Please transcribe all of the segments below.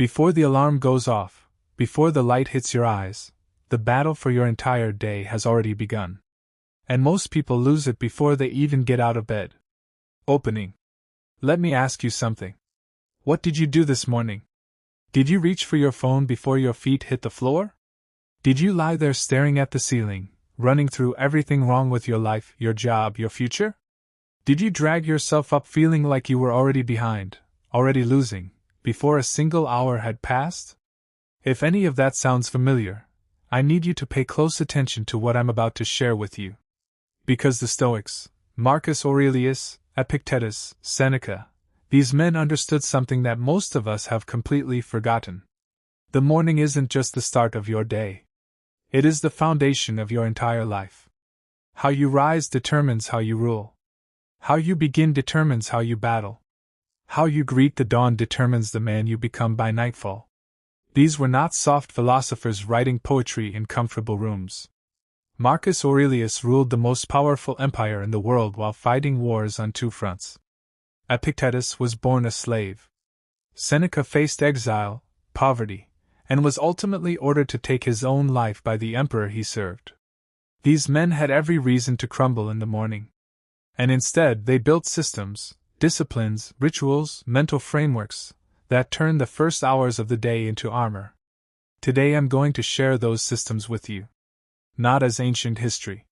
Before the alarm goes off, before the light hits your eyes, the battle for your entire day has already begun. And most people lose it before they even get out of bed. Opening. Let me ask you something. What did you do this morning? Did you reach for your phone before your feet hit the floor? Did you lie there staring at the ceiling, running through everything wrong with your life, your job, your future? Did you drag yourself up feeling like you were already behind, already losing, before a single hour had passed? If any of that sounds familiar, I need you to pay close attention to what I'm about to share with you. Because the Stoics, Marcus Aurelius, Epictetus, Seneca, these men understood something that most of us have completely forgotten. The morning isn't just the start of your day. It is the foundation of your entire life. How you rise determines how you rule. How you begin determines how you battle. How you greet the dawn determines the man you become by nightfall. These were not soft philosophers writing poetry in comfortable rooms. Marcus Aurelius ruled the most powerful empire in the world while fighting wars on two fronts. Epictetus was born a slave. Seneca faced exile, poverty, and was ultimately ordered to take his own life by the emperor he served. These men had every reason to crumble in the morning. And instead they built systems, disciplines, rituals, mental frameworks, that turned the first hours of the day into armor. Today I'm going to share those systems with you. Not as ancient history.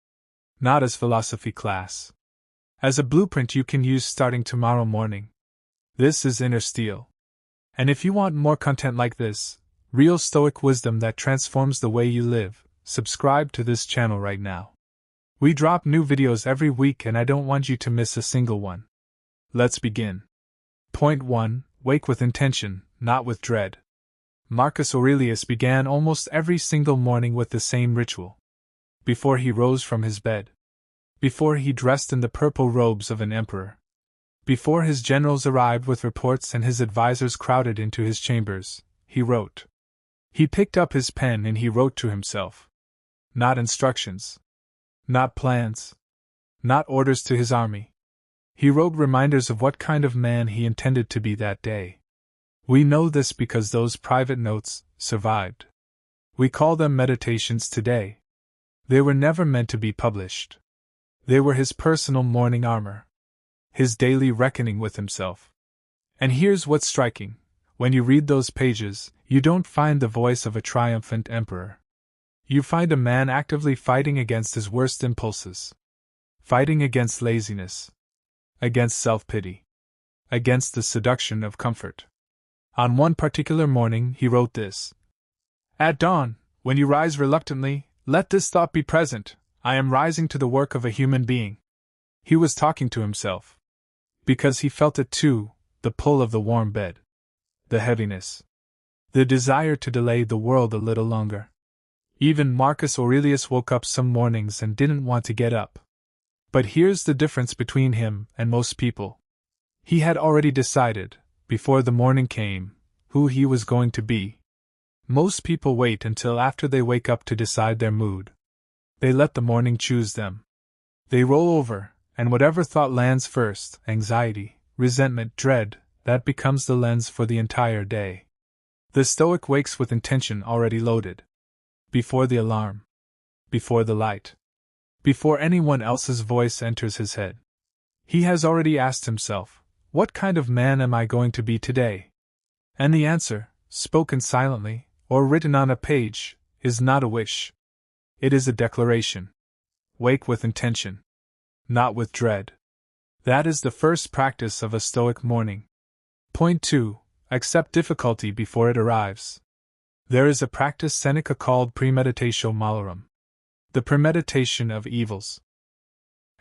Not as philosophy class. As a blueprint you can use starting tomorrow morning. This is Inner Steel. And if you want more content like this, real Stoic wisdom that transforms the way you live, subscribe to this channel right now. We drop new videos every week and I don't want you to miss a single one. Let's begin. Point 1. Wake with intention, not with dread. Marcus Aurelius began almost every single morning with the same ritual. Before he rose from his bed. Before he dressed in the purple robes of an emperor. Before his generals arrived with reports and his advisors crowded into his chambers, he wrote. He picked up his pen and he wrote to himself. Not instructions. Not plans. Not orders to his army. He wrote reminders of what kind of man he intended to be that day. We know this because those private notes survived. We call them meditations today. They were never meant to be published. They were his personal morning armor. His daily reckoning with himself. And here's what's striking. When you read those pages, you don't find the voice of a triumphant emperor. You find a man actively fighting against his worst impulses. Fighting against laziness. Against self-pity. Against the seduction of comfort. On one particular morning he wrote this. At dawn, when you rise reluctantly, let this thought be present. I am rising to the work of a human being. He was talking to himself. Because he felt it too, the pull of the warm bed. The heaviness. The desire to delay the world a little longer. Even Marcus Aurelius woke up some mornings and didn't want to get up. But here's the difference between him and most people. He had already decided, before the morning came, who he was going to be. Most people wait until after they wake up to decide their mood. They let the morning choose them. They roll over, and whatever thought lands first, anxiety, resentment, dread, that becomes the lens for the entire day. The Stoic wakes with intention already loaded. Before the alarm. Before the light. Before anyone else's voice enters his head. He has already asked himself, what kind of man am I going to be today? And the answer, spoken silently, or written on a page, is not a wish. It is a declaration. Wake with intention. Not with dread. That is the first practice of a Stoic morning. Point 2. Accept difficulty before it arrives. There is a practice Seneca called premeditatio malorum. The premeditation of evils.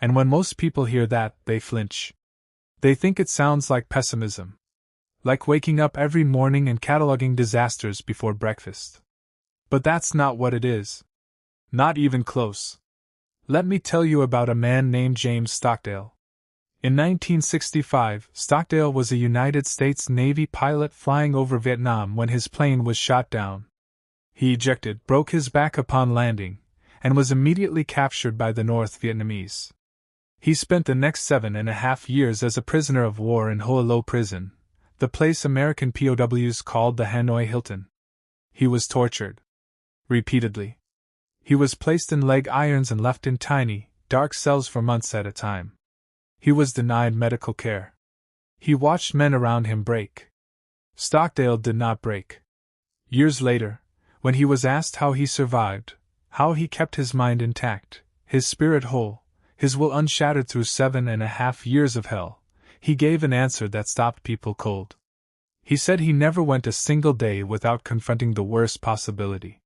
And when most people hear that, they flinch. They think it sounds like pessimism. Like waking up every morning and cataloging disasters before breakfast. But that's not what it is. Not even close. Let me tell you about a man named James Stockdale. In 1965, Stockdale was a United States Navy pilot flying over Vietnam when his plane was shot down. He ejected, broke his back upon landing, and was immediately captured by the North Vietnamese. He spent the next 7.5 years as a prisoner of war in Ho Lo prison, the place American POWs called the Hanoi Hilton. He was tortured. Repeatedly. He was placed in leg irons and left in tiny, dark cells for months at a time. He was denied medical care. He watched men around him break. Stockdale did not break. Years later, when he was asked how he survived, how he kept his mind intact, his spirit whole, his will unshattered through 7.5 years of hell, he gave an answer that stopped people cold. He said he never went a single day without confronting the worst possibility.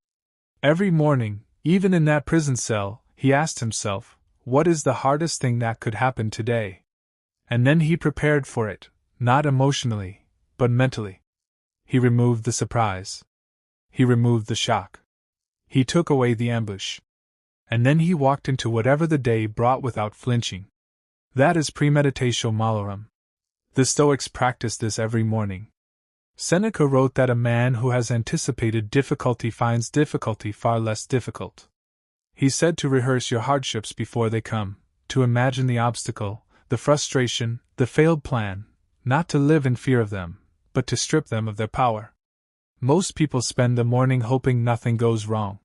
Every morning, even in that prison cell, he asked himself, what is the hardest thing that could happen today? And then he prepared for it, not emotionally, but mentally. He removed the surprise. He removed the shock. He took away the ambush. And then he walked into whatever the day brought without flinching. That is premeditatio malorum. The Stoics practiced this every morning. Seneca wrote that a man who has anticipated difficulty finds difficulty far less difficult. He said to rehearse your hardships before they come, to imagine the obstacle, the frustration, the failed plan, not to live in fear of them, but to strip them of their power. Most people spend the morning hoping nothing goes wrong.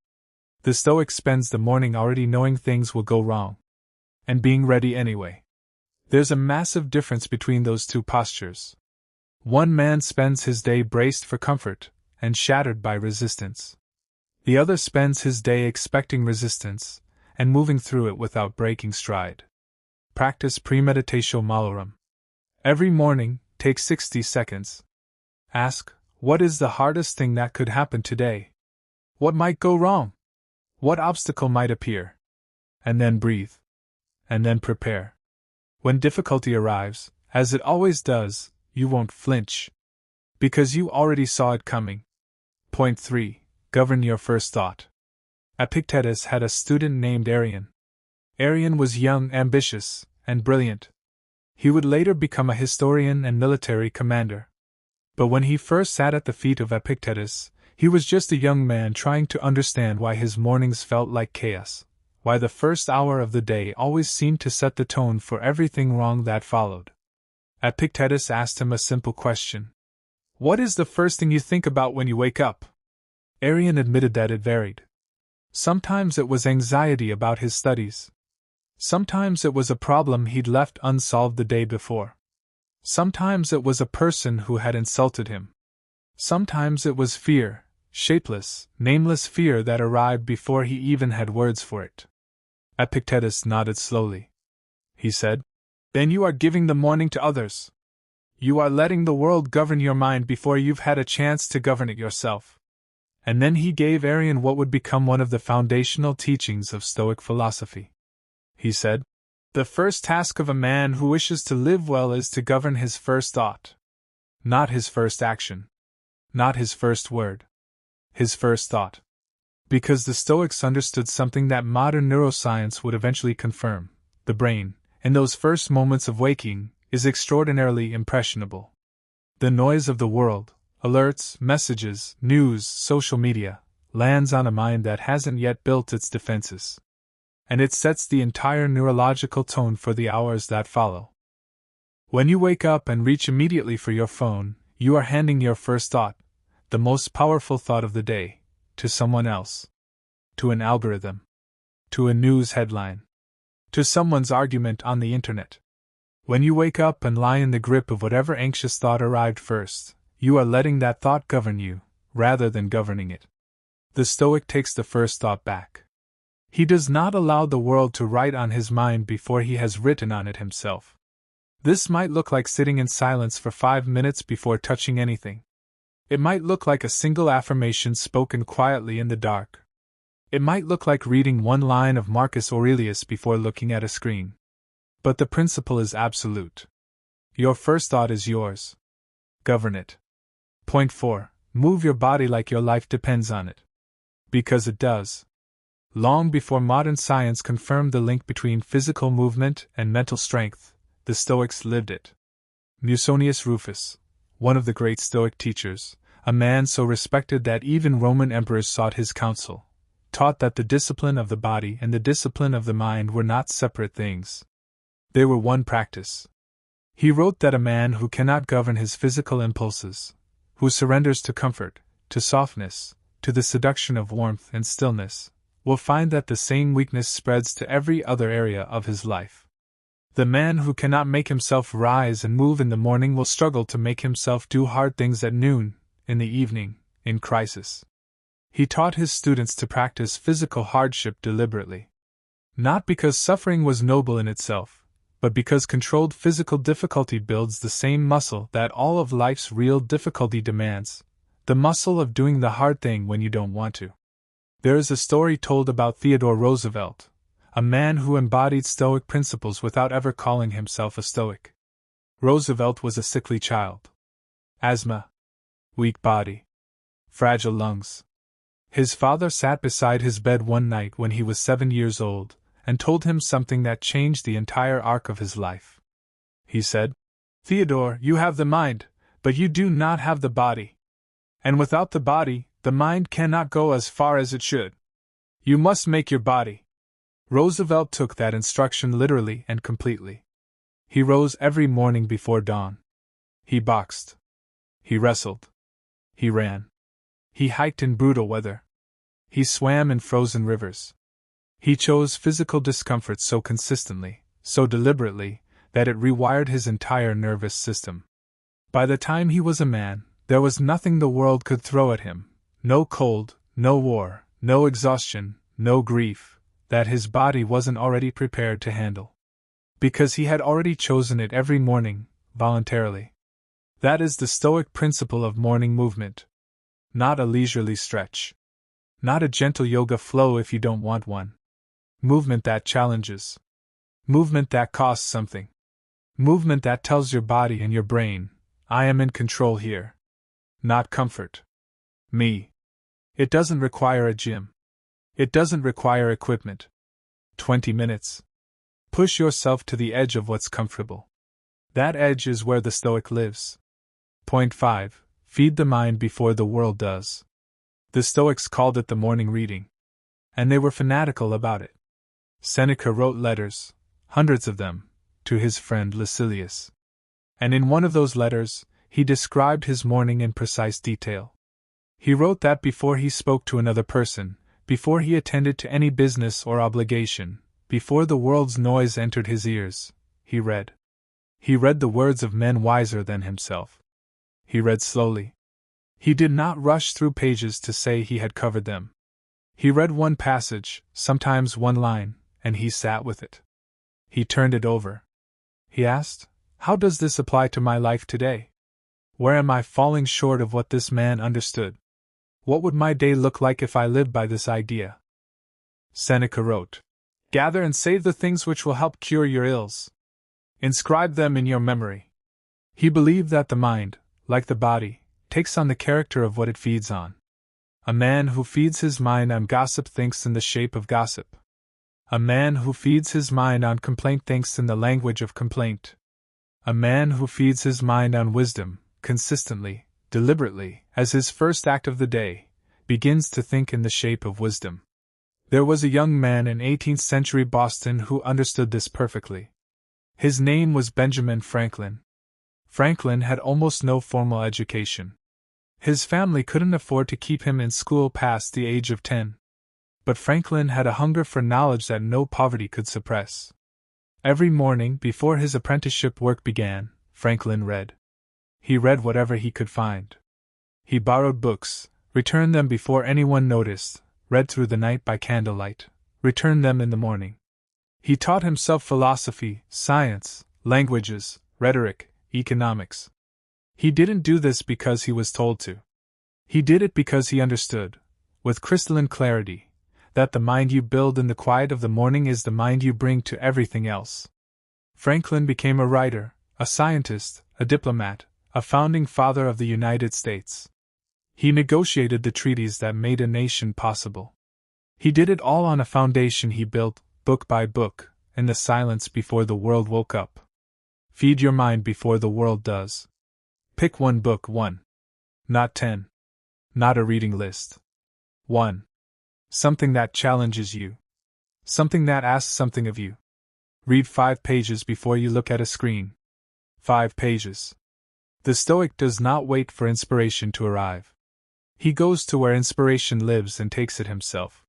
The Stoic spends the morning already knowing things will go wrong, and being ready anyway. There's a massive difference between those two postures. One man spends his day braced for comfort, and shattered by resistance. The other spends his day expecting resistance, and moving through it without breaking stride. Practice premeditatio malorum. Every morning, take 60 seconds. Ask, what is the hardest thing that could happen today? What might go wrong? What obstacle might appear? And then breathe. And then prepare. When difficulty arrives, as it always does, you won't flinch. Because you already saw it coming. Point 3. Govern your first thought. Epictetus had a student named Arion. Arion was young, ambitious, and brilliant. He would later become a historian and military commander. But when he first sat at the feet of Epictetus, he was just a young man trying to understand why his mornings felt like chaos, why the first hour of the day always seemed to set the tone for everything wrong that followed. Epictetus asked him a simple question. What is the first thing you think about when you wake up? Arion admitted that it varied. Sometimes it was anxiety about his studies. Sometimes it was a problem he'd left unsolved the day before. Sometimes it was a person who had insulted him. Sometimes it was fear, shapeless, nameless fear that arrived before he even had words for it. Epictetus nodded slowly. He said, Then you are giving the morning to others. You are letting the world govern your mind before you've had a chance to govern it yourself. And then he gave Arion what would become one of the foundational teachings of Stoic philosophy. He said, The first task of a man who wishes to live well is to govern his first thought. Not his first action. Not his first word. His first thought. Because the Stoics understood something that modern neuroscience would eventually confirm. The brain, in those first moments of waking, is extraordinarily impressionable. The noise of the world, alerts, messages, news, social media, lands on a mind that hasn't yet built its defenses. And it sets the entire neurological tone for the hours that follow. When you wake up and reach immediately for your phone, you are handing your first thought, the most powerful thought of the day, to someone else. To an algorithm. To a news headline. To someone's argument on the internet. When you wake up and lie in the grip of whatever anxious thought arrived first, you are letting that thought govern you, rather than governing it. The Stoic takes the first thought back. He does not allow the world to write on his mind before he has written on it himself. This might look like sitting in silence for 5 minutes before touching anything. It might look like a single affirmation spoken quietly in the dark. It might look like reading one line of Marcus Aurelius before looking at a screen. But the principle is absolute. Your first thought is yours. Govern it. Point 4. Move your body like your life depends on it. Because it does. Long before modern science confirmed the link between physical movement and mental strength, the Stoics lived it. Musonius Rufus, one of the great Stoic teachers, a man so respected that even Roman emperors sought his counsel, taught that the discipline of the body and the discipline of the mind were not separate things. They were one practice. He wrote that a man who cannot govern his physical impulses, who surrenders to comfort, to softness, to the seduction of warmth and stillness, will find that the same weakness spreads to every other area of his life. The man who cannot make himself rise and move in the morning will struggle to make himself do hard things at noon, in the evening, in crisis. He taught his students to practice physical hardship deliberately. Not because suffering was noble in itself, but because controlled physical difficulty builds the same muscle that all of life's real difficulty demands, the muscle of doing the hard thing when you don't want to. There is a story told about Theodore Roosevelt, a man who embodied Stoic principles without ever calling himself a Stoic. Roosevelt was a sickly child. Asthma. Weak body. Fragile lungs. His father sat beside his bed one night when he was 7 years old, and told him something that changed the entire arc of his life. He said, "Theodore, you have the mind, but you do not have the body. And without the body, the mind cannot go as far as it should. You must make your body." Roosevelt took that instruction literally and completely. He rose every morning before dawn. He boxed. He wrestled. He ran. He hiked in brutal weather. He swam in frozen rivers. He chose physical discomfort so consistently, so deliberately, that it rewired his entire nervous system. By the time he was a man, there was nothing the world could throw at him, no cold, no war, no exhaustion, no grief, that his body wasn't already prepared to handle. Because he had already chosen it every morning, voluntarily. That is the Stoic principle of morning movement. Not a leisurely stretch. Not a gentle yoga flow if you don't want one. Movement that challenges. Movement that costs something. Movement that tells your body and your brain, I am in control here. Not comfort. Me. It doesn't require a gym. It doesn't require equipment. 20 minutes. Push yourself to the edge of what's comfortable. That edge is where the Stoic lives. Point 5. Feed the mind before the world does. The Stoics called it the morning reading. And they were fanatical about it. Seneca wrote letters, hundreds of them, to his friend Lucilius. And in one of those letters, he described his morning in precise detail. He wrote that before he spoke to another person, before he attended to any business or obligation, before the world's noise entered his ears, he read. He read the words of men wiser than himself. He read slowly. He did not rush through pages to say he had covered them. He read one passage, sometimes one line, and he sat with it. He turned it over. He asked, how does this apply to my life today? Where am I falling short of what this man understood? What would my day look like if I lived by this idea? Seneca wrote, gather and save the things which will help cure your ills. Inscribe them in your memory. He believed that the mind, like the body, takes on the character of what it feeds on. A man who feeds his mind on gossip thinks in the shape of gossip. A man who feeds his mind on complaint thinks in the language of complaint. A man who feeds his mind on wisdom, consistently, deliberately, as his first act of the day, begins to think in the shape of wisdom. There was a young man in 18th century Boston who understood this perfectly. His name was Benjamin Franklin. Franklin had almost no formal education. His family couldn't afford to keep him in school past the age of 10. But Franklin had a hunger for knowledge that no poverty could suppress. Every morning before his apprenticeship work began, Franklin read. He read whatever he could find. He borrowed books, returned them before anyone noticed, read through the night by candlelight, returned them in the morning. He taught himself philosophy, science, languages, rhetoric, economics. He didn't do this because he was told to. He did it because he understood, with crystalline clarity, that the mind you build in the quiet of the morning is the mind you bring to everything else. Franklin became a writer, a scientist, a diplomat, a founding father of the United States. He negotiated the treaties that made a nation possible. He did it all on a foundation he built, book by book, in the silence before the world woke up. Feed your mind before the world does. Pick one book, one. Not 10. Not a reading list. One. Something that challenges you. Something that asks something of you. Read 5 pages before you look at a screen. 5 pages. The Stoic does not wait for inspiration to arrive. He goes to where inspiration lives and takes it himself.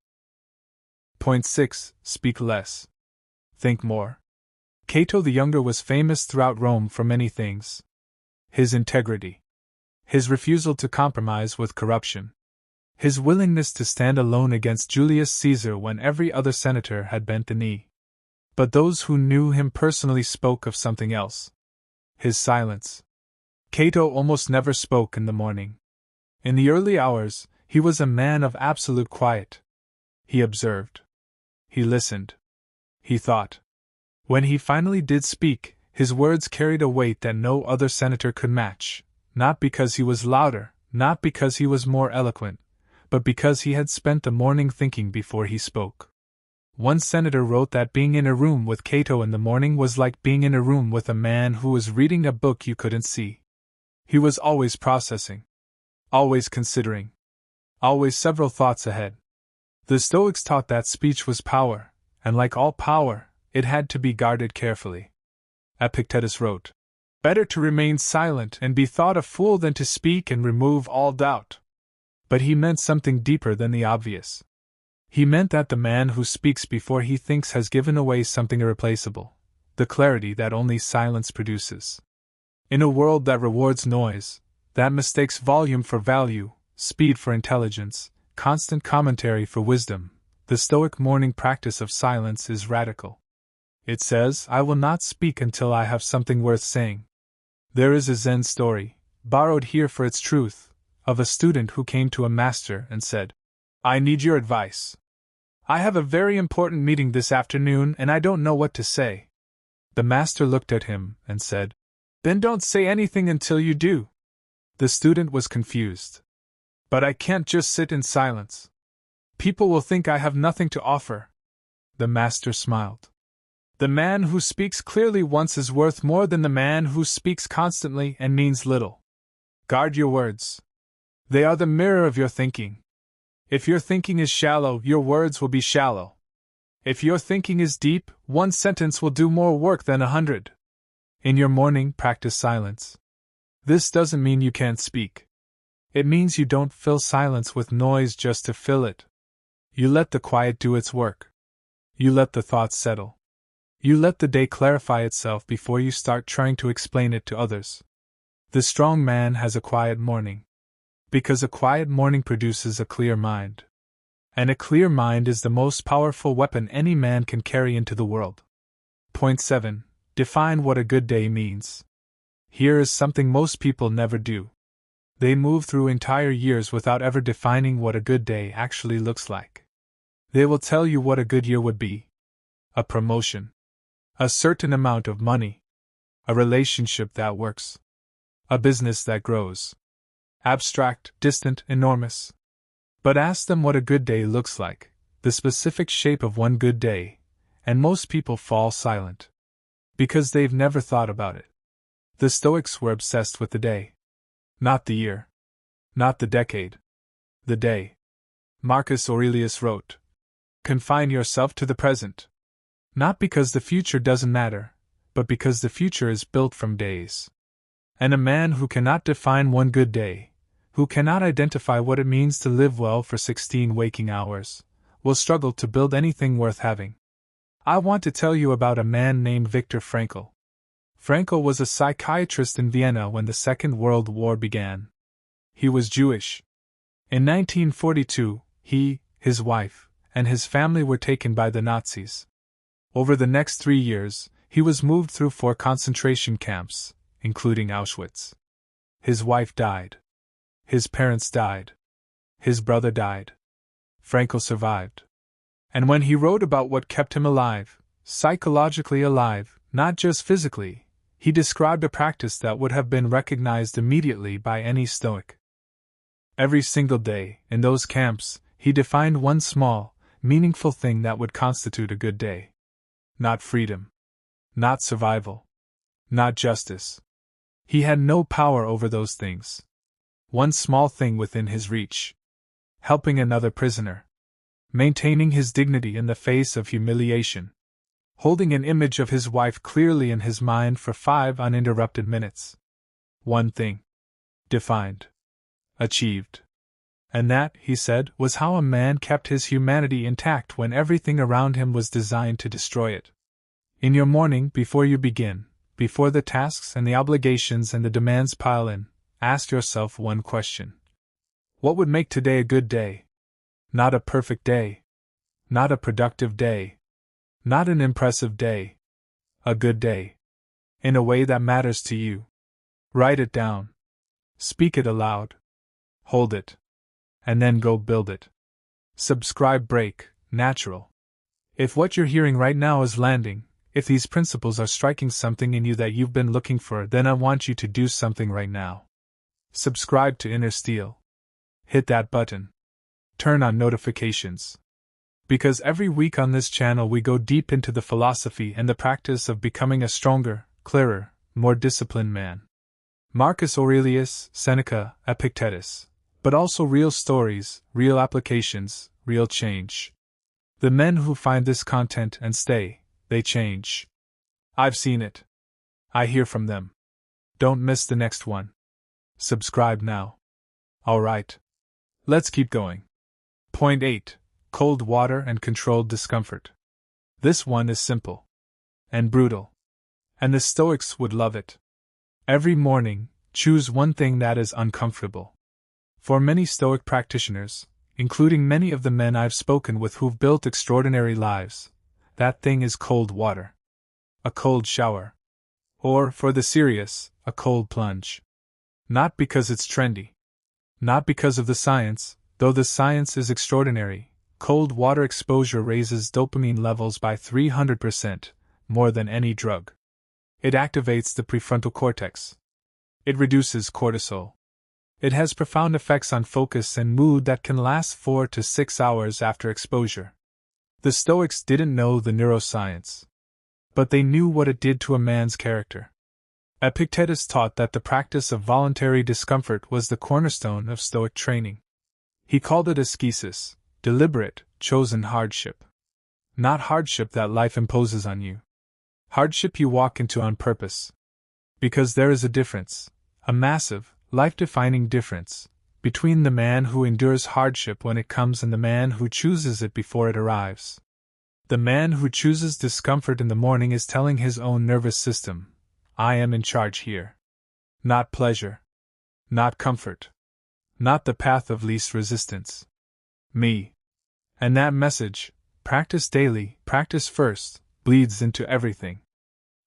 Point 6. Speak less. Think more. Cato the Younger was famous throughout Rome for many things. His integrity. His refusal to compromise with corruption. His willingness to stand alone against Julius Caesar when every other senator had bent the knee. But those who knew him personally spoke of something else. His silence. Cato almost never spoke in the morning. In the early hours, he was a man of absolute quiet. He observed. He listened. He thought. When he finally did speak, his words carried a weight that no other senator could match, not because he was louder, not because he was more eloquent, but because he had spent the morning thinking before he spoke. One senator wrote that being in a room with Cato in the morning was like being in a room with a man who was reading a book you couldn't see. He was always processing, always considering, always several thoughts ahead. The Stoics taught that speech was power, and like all power, it had to be guarded carefully. Epictetus wrote, "Better to remain silent and be thought a fool than to speak and remove all doubt." But he meant something deeper than the obvious. He meant that the man who speaks before he thinks has given away something irreplaceable, the clarity that only silence produces. In a world that rewards noise, that mistakes volume for value, speed for intelligence, constant commentary for wisdom, the Stoic morning practice of silence is radical. It says, "I will not speak until I have something worth saying." There is a Zen story, borrowed here for its truth, of a student who came to a master and said, "I need your advice. I have a very important meeting this afternoon and I don't know what to say." The master looked at him and said, "Then don't say anything until you do." The student was confused. "But I can't just sit in silence. People will think I have nothing to offer." The master smiled. "The man who speaks clearly once is worth more than the man who speaks constantly and means little. Guard your words. They are the mirror of your thinking. If your thinking is shallow, your words will be shallow. If your thinking is deep, one sentence will do more work than 100. In your morning, practice silence. This doesn't mean you can't speak. It means you don't fill silence with noise just to fill it. You let the quiet do its work. You let the thoughts settle. You let the day clarify itself before you start trying to explain it to others. The strong man has a quiet morning. Because a quiet morning produces a clear mind. And a clear mind is the most powerful weapon any man can carry into the world. Point 7. Define what a good day means. Here is something most people never do. They move through entire years without ever defining what a good day actually looks like. They will tell you what a good year would be. A promotion. A certain amount of money. A relationship that works. A business that grows. Abstract, distant, enormous. But ask them what a good day looks like, the specific shape of one good day, and most people fall silent. Because they've never thought about it. The Stoics were obsessed with the day. Not the year. Not the decade. The day. Marcus Aurelius wrote, "Confine yourself to the present." Not because the future doesn't matter, but because the future is built from days. And a man who cannot define one good day, who cannot identify what it means to live well for 16 waking hours, will struggle to build anything worth having. I want to tell you about a man named Viktor Frankl. Frankl was a psychiatrist in Vienna when the Second World War began. He was Jewish. In 1942, he, his wife, and his family were taken by the Nazis. Over the next 3 years, he was moved through 4 concentration camps, including Auschwitz. His wife died. His parents died. His brother died. Frankl survived. And when he wrote about what kept him alive, psychologically alive, not just physically, he described a practice that would have been recognized immediately by any Stoic. Every single day, in those camps, he defined one small, meaningful thing that would constitute a good day. Not freedom. Not survival. Not justice. He had no power over those things. One small thing within his reach. Helping another prisoner. Maintaining his dignity in the face of humiliation. holding an image of his wife clearly in his mind for 5 uninterrupted minutes. One thing. Defined. Achieved. And that, he said, was how a man kept his humanity intact when everything around him was designed to destroy it. In your morning, before you begin, before the tasks and the obligations and the demands pile in, ask yourself one question. What would make today a good day? Not a perfect day. Not a productive day. Not an impressive day. A good day. In a way that matters to you. Write it down. Speak it aloud. Hold it. And then go build it. Subscribe break, natural. If what you're hearing right now is landing, if these principles are striking something in you that you've been looking for, then I want you to do something right now. Subscribe to Inner Steel. Hit that button. Turn on notifications. Because every week on this channel we go deep into the philosophy and the practice of becoming a stronger, clearer, more disciplined man. Marcus Aurelius, Seneca, Epictetus. But also real stories, real applications, real change. The men who find this content and stay, they change. I've seen it. I hear from them. Don't miss the next one. Subscribe now. Alright. Let's keep going. Point 8. Cold water and controlled discomfort. This one is simple. And brutal. And the Stoics would love it. Every morning, choose one thing that is uncomfortable. For many Stoic practitioners, including many of the men I've spoken with who've built extraordinary lives, that thing is cold water. A cold shower. Or, for the serious, a cold plunge. Not because it's trendy. Not because of the science, though the science is extraordinary. Cold water exposure raises dopamine levels by 300%, more than any drug. It activates the prefrontal cortex. It reduces cortisol. It has profound effects on focus and mood that can last 4 to 6 hours after exposure. The Stoics didn't know the neuroscience. But they knew what it did to a man's character. Epictetus taught that the practice of voluntary discomfort was the cornerstone of Stoic training. He called it ascesis, deliberate, chosen hardship. Not hardship that life imposes on you. Hardship you walk into on purpose. Because there is a difference, a massive, life-defining difference, between the man who endures hardship when it comes and the man who chooses it before it arrives. The man who chooses discomfort in the morning is telling his own nervous system, I am in charge here. Not pleasure. Not comfort. Not the path of least resistance. Me. And that message, practice daily, practice first, bleeds into everything.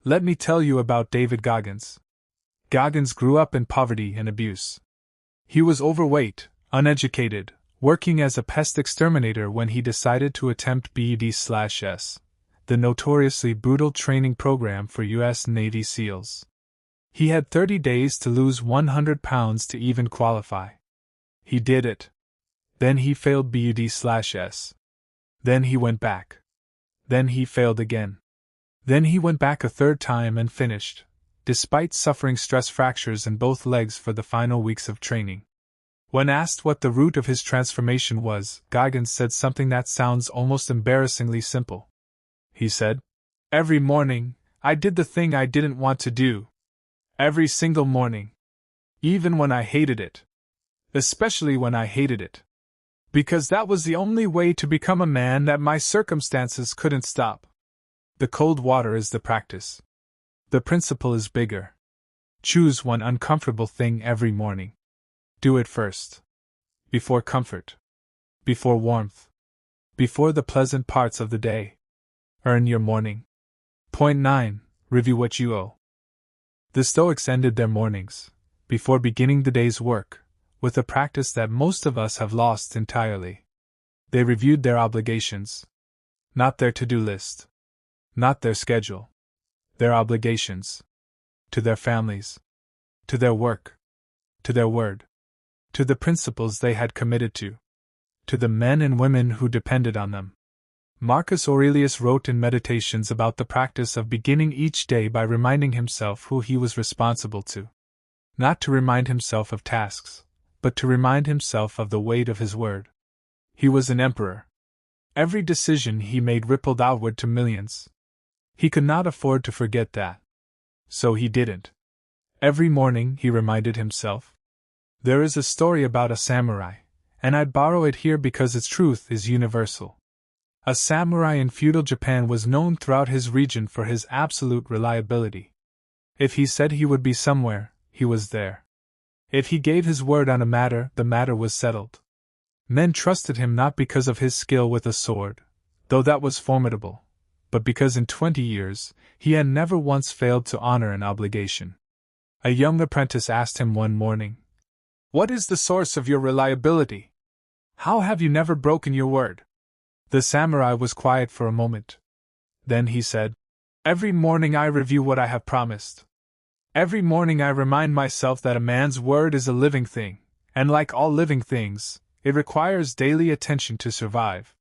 Let me tell you about David Goggins. Goggins grew up in poverty and abuse. He was overweight, uneducated, working as a pest exterminator when he decided to attempt BUD/S, the notoriously brutal training program for U.S. Navy SEALs. He had 30 days to lose 100 pounds to even qualify. He did it. Then he failed BUD/S. Then he went back. Then he failed again. Then he went back a third time and finished, despite suffering stress fractures in both legs for the final weeks of training. When asked what the root of his transformation was, Goggins said something that sounds almost embarrassingly simple. He said, "Every morning, I did the thing I didn't want to do. Every single morning. Even when I hated it. Especially when I hated it. Because that was the only way to become a man that my circumstances couldn't stop." The cold water is the practice. The principle is bigger. Choose one uncomfortable thing every morning. Do it first. Before comfort. Before warmth. Before the pleasant parts of the day. Earn your morning. Point 9. Review what you owe. The Stoics ended their mornings, before beginning the day's work, with a practice that most of us have lost entirely. They reviewed their obligations. Not their to-do list. Not their schedule. Their obligations. To their families. To their work. To their word. To the principles they had committed to. To the men and women who depended on them. Marcus Aurelius wrote in Meditations about the practice of beginning each day by reminding himself who he was responsible to. Not to remind himself of tasks, but to remind himself of the weight of his word. He was an emperor. Every decision he made rippled outward to millions. He could not afford to forget that. So he didn't. Every morning, he reminded himself. There is a story about a samurai, and I'd borrow it here because its truth is universal. A samurai in feudal Japan was known throughout his region for his absolute reliability. If he said he would be somewhere, he was there. If he gave his word on a matter, the matter was settled. Men trusted him not because of his skill with a sword, though that was formidable, but because in 20 years, he had never once failed to honor an obligation. A young apprentice asked him one morning, "What is the source of your reliability? How have you never broken your word?" The samurai was quiet for a moment. Then he said, "Every morning I review what I have promised. Every morning I remind myself that a man's word is a living thing, and like all living things, it requires daily attention to survive.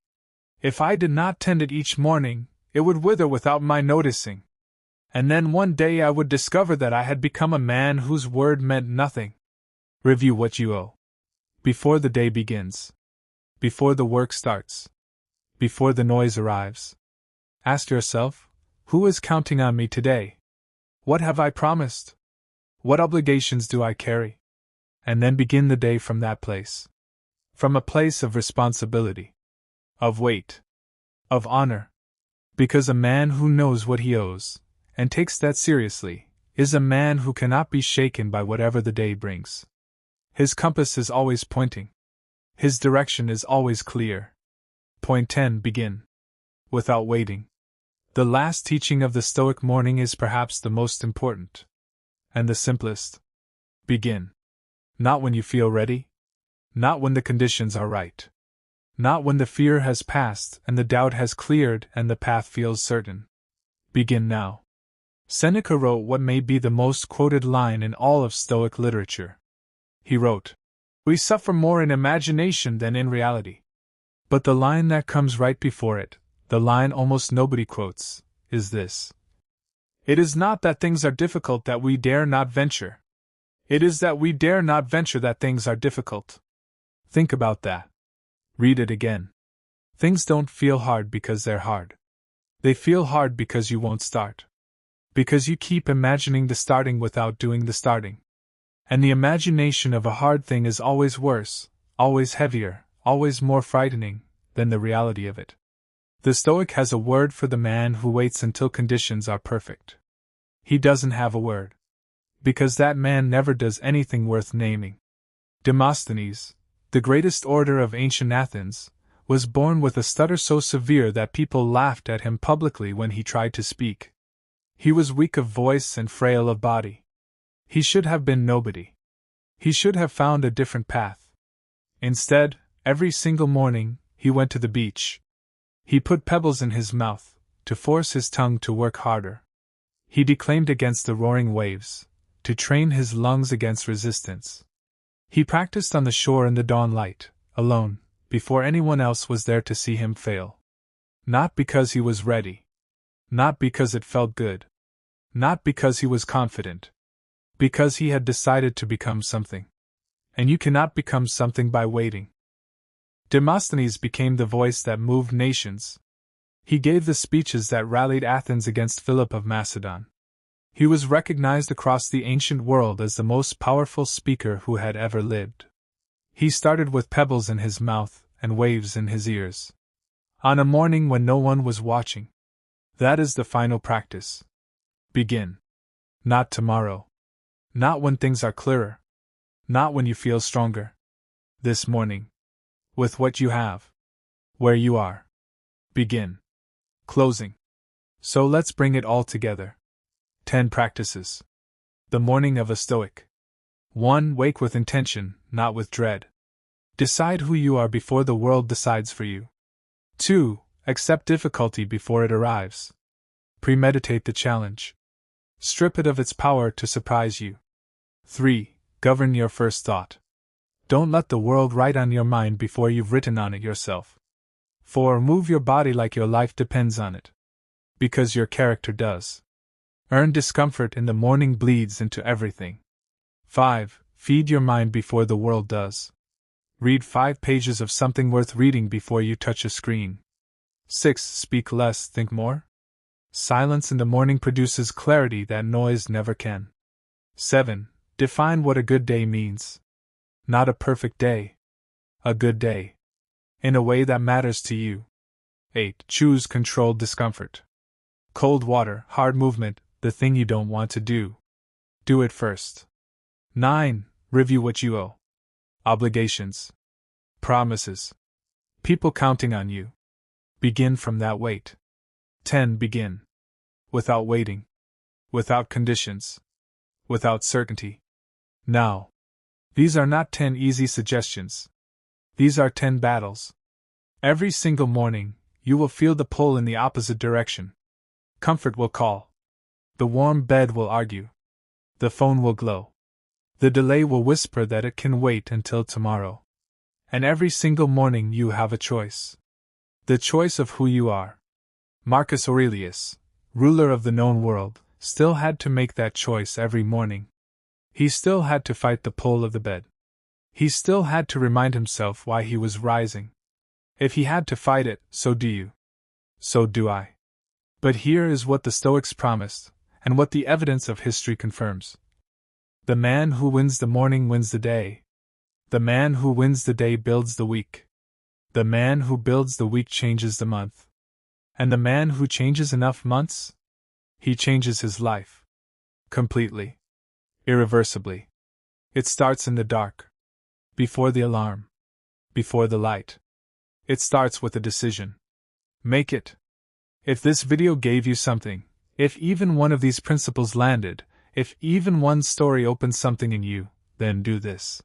If I did not tend it each morning, it would wither without my noticing. And then one day I would discover that I had become a man whose word meant nothing." Review what you owe. Before the day begins. Before the work starts. Before the noise arrives. Ask yourself, who is counting on me today? What have I promised? What obligations do I carry? And then begin the day from that place. From a place of responsibility. Of weight. Of honor. Because a man who knows what he owes, and takes that seriously, is a man who cannot be shaken by whatever the day brings. His compass is always pointing. His direction is always clear. Point 10. Begin. Without waiting. The last teaching of the Stoic morning is perhaps the most important. And the simplest. Begin. Not when you feel ready. Not when the conditions are right. Not when the fear has passed and the doubt has cleared and the path feels certain. Begin now. Seneca wrote what may be the most quoted line in all of Stoic literature. He wrote, "We suffer more in imagination than in reality." But the line that comes right before it, the line almost nobody quotes, is this: "It is not that things are difficult that we dare not venture. It is that we dare not venture that things are difficult." Think about that. Read it again. Things don't feel hard because they're hard. They feel hard because you won't start. Because you keep imagining the starting without doing the starting. And the imagination of a hard thing is always worse, always heavier, always more frightening than the reality of it. The Stoic has a word for the man who waits until conditions are perfect. He doesn't have a word. Because that man never does anything worth naming. Demosthenes, the greatest orator of ancient Athens, was born with a stutter so severe that people laughed at him publicly when he tried to speak. He was weak of voice and frail of body. He should have been nobody. He should have found a different path. Instead, every single morning, he went to the beach. He put pebbles in his mouth, to force his tongue to work harder. He declaimed against the roaring waves, to train his lungs against resistance. He practiced on the shore in the dawn light, alone, before anyone else was there to see him fail. Not because he was ready. Not because it felt good. Not because he was confident. Because he had decided to become something. And you cannot become something by waiting. Demosthenes became the voice that moved nations. He gave the speeches that rallied Athens against Philip of Macedon. He was recognized across the ancient world as the most powerful speaker who had ever lived. He started with pebbles in his mouth and waves in his ears. On a morning when no one was watching. That is the final practice. Begin. Not tomorrow. Not when things are clearer. Not when you feel stronger. This morning. With what you have. Where you are. Begin. Closing. So let's bring it all together. 10 practices. The morning of a Stoic. 1. Wake with intention, not with dread. Decide who you are before the world decides for you. 2. Accept difficulty before it arrives. Premeditate the challenge. Strip it of its power to surprise you. 3. Govern your first thought. Don't let the world write on your mind before you've written on it yourself. 4. Move your body like your life depends on it. Because your character does. Earn discomfort in the morning bleeds into everything. 5. Feed your mind before the world does. Read 5 pages of something worth reading before you touch a screen. 6. Speak less, think more. Silence in the morning produces clarity that noise never can. 7. Define what a good day means. Not a perfect day. A good day. In a way that matters to you. 8. Choose controlled discomfort. Cold water, hard movement, the thing you don't want to do. Do it first. 9. Review what you owe. Obligations. Promises. People counting on you. Begin from that weight. 10. Begin. Without waiting. Without conditions. Without certainty. Now. These are not 10 easy suggestions. These are 10 battles. Every single morning, you will feel the pull in the opposite direction. Comfort will call. The warm bed will argue. The phone will glow. The delay will whisper that it can wait until tomorrow. And every single morning you have a choice. The choice of who you are. Marcus Aurelius, ruler of the known world, still had to make that choice every morning. He still had to fight the pull of the bed. He still had to remind himself why he was rising. If he had to fight it, so do you. So do I. But here is what the Stoics promised, and what the evidence of history confirms. The man who wins the morning wins the day. The man who wins the day builds the week. The man who builds the week changes the month. And the man who changes enough months? He changes his life. Completely. Irreversibly. It starts in the dark. Before the alarm. Before the light. It starts with a decision. Make it. If this video gave you something, if even one of these principles landed, if even one story opened something in you, then do this.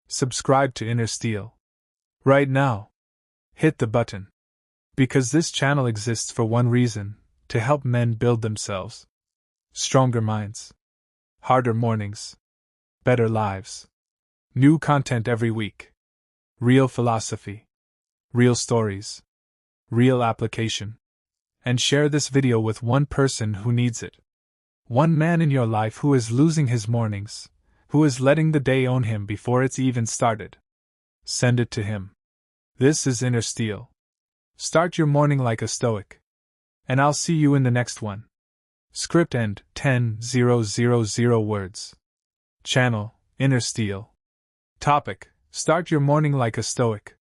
Subscribe to Inner Steel. Right now. Hit the button. Because this channel exists for one reason, to help men build themselves. Stronger minds. Harder mornings. Better lives. New content every week. Real philosophy. Real stories. Real application. And share this video with one person who needs it. One man in your life who is losing his mornings, who is letting the day own him before it's even started. Send it to him. This is Inner Steel. Start your morning like a Stoic. And I'll see you in the next one. Script end 10,000 words. Channel, Inner Steel. Topic: Start your morning like a Stoic.